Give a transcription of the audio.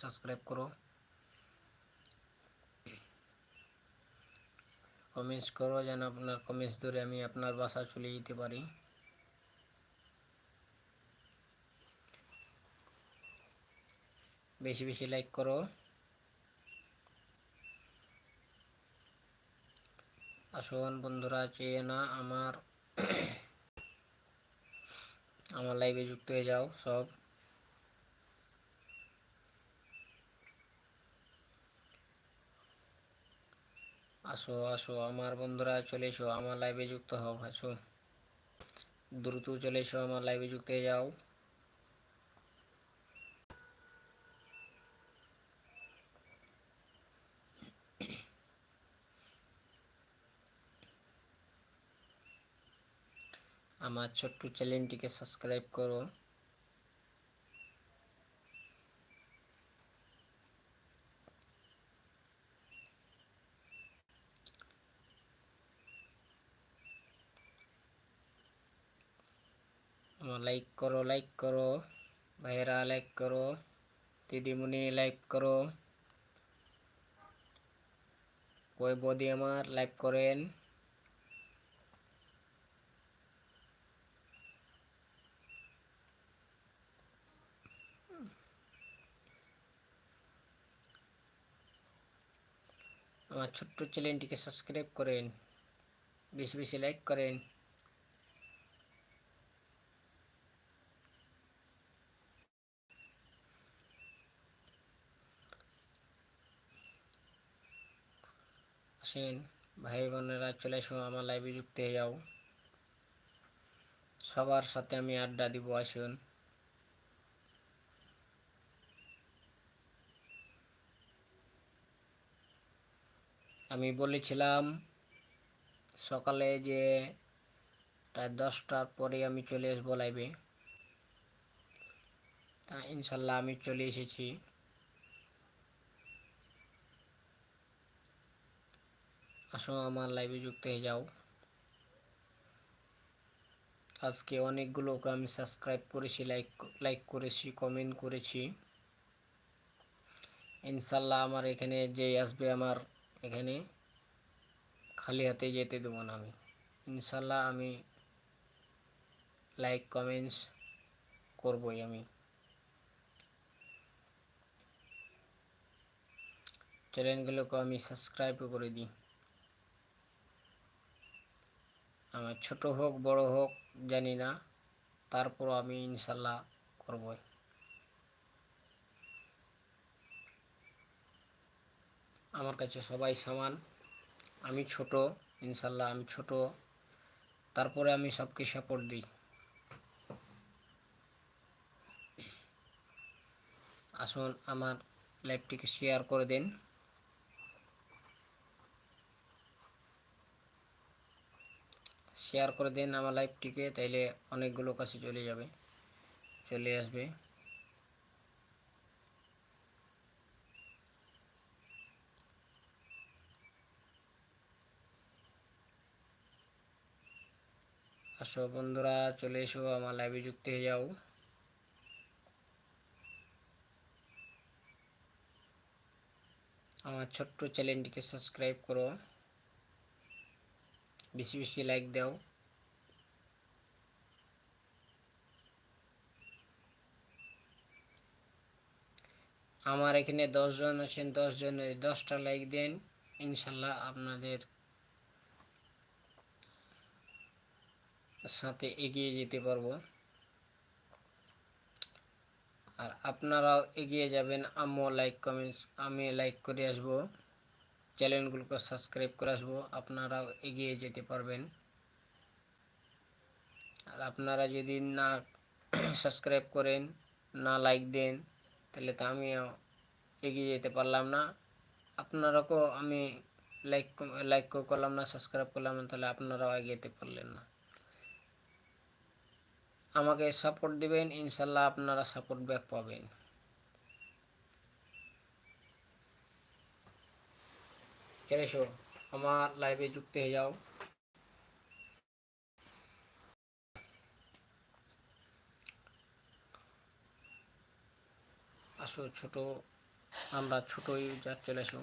Subscribe করো, comments করো, যেন আপনার কমেন্টস ধরে আমি আপনার বাসা চলে যেতে পারি। বেশি বেশি লাইক করো। আসুন বন্ধুরা, চেয়ে না আমার লাইভে যুক্ত হয়ে যাও সব। আসো আসো আমার বন্ধুরা, চলে এসো আমার লাইভে যুক্ত হও। আসো দ্রুত চলে এসো আমার লাইভে যুক্ত হয়ে যাও। আমার ছোট্ট চ্যানেলটিকে সাবস্ক্রাইব করো। আমার লাইক করো, লাইক করো ভাইয়েরা, লাইক করো দিদিমণি, লাইক করো। কই বৌদি আমার লাইক করেন। আমার ছোট্ট চ্যানেলটিকে সাবস্ক্রাইব করেন, বেশি বেশি লাইক করেন। আসেন ভাই বোনেরা, চলে এসো আমার লাইভে যুক্ত হয়ে যাও। সবার সাথে আমি আড্ডা দিব, আসুন। আমি বলেছিলাম সকালে যে প্রায় 10টার পরে আমি চলে আসবো লাইভে, তা ইনশাল্লাহ আমি চলে এসেছি। আসো আমার লাইভে যুক্ত হয়ে যাও। আজকে অনেকগুলোকে আমি সাবস্ক্রাইব করেছি, লাইক করেছি, কমেন্ট করেছি। ইনশাল্লাহ আমার এখানে যে আসবে, আমার এখানে খালি হাতে যেতে দেবো না আমি। ইনশাল্লাহ আমি লাইক কমেন্টস করবই। আমি চ্যানেলগুলোকে আমি সাবস্ক্রাইবও করে দিই। আমার ছোট হোক বড় হোক জানি না, তারপরও আমি ইনশাল্লাহ করবই। আমার কাছে সবাই সমান, আমি ছোট, ইনশাল্লাহ আমি ছোট, তারপরে আমি সবকে সাপোর্ট দিই। আসুন আমার লাইভটিকে শেয়ার করে দিন। শেয়ার করে দিন আমার লাইভটিকে, তাইলে অনেকগুলো কাছে চলে যাবে, চলে আসবে। আসো বন্ধুরা, চলে এসো আমার লাইভে যুক্ত হয়ে যাও। আমার ছোট্ট চ্যানেলটিকে সাবস্ক্রাইব করো, বেশি বেশি লাইক দাও। আমার এখানে 10 জন আছেন, 10 জনে 10টা লাইক দেন, ইনশাল্লাহ আপনাদের সাথে এগিয়ে যেতে পারবো। আর আপনারাও এগিয়ে যাবেন, আমি লাইক করে আসবো, চ্যানেলগুলোকে সাবস্ক্রাইব করে আসবো, আপনারাও এগিয়ে যেতে পারবেন। আর আপনারা যদি না সাবস্ক্রাইব করেন, না লাইক দেন, তাহলে তো আমিও এগিয়ে যেতে পারলাম না। আপনারাকেও আমি লাইক লাইক করলাম না, সাবস্ক্রাইব করলাম না, তাহলে আপনারাও এগিয়ে যেতে পারলেন না। আমাকে সাপোর্ট দিবেন, ইনশাল্লাহ আপনারা সাপোর্ট ব্যাক পাবেন। চলে এসো আমার লাইভে যুক্ত হয়ে যাও। আসো ছোট আমরা ছোট ইউজার চলে আসবো।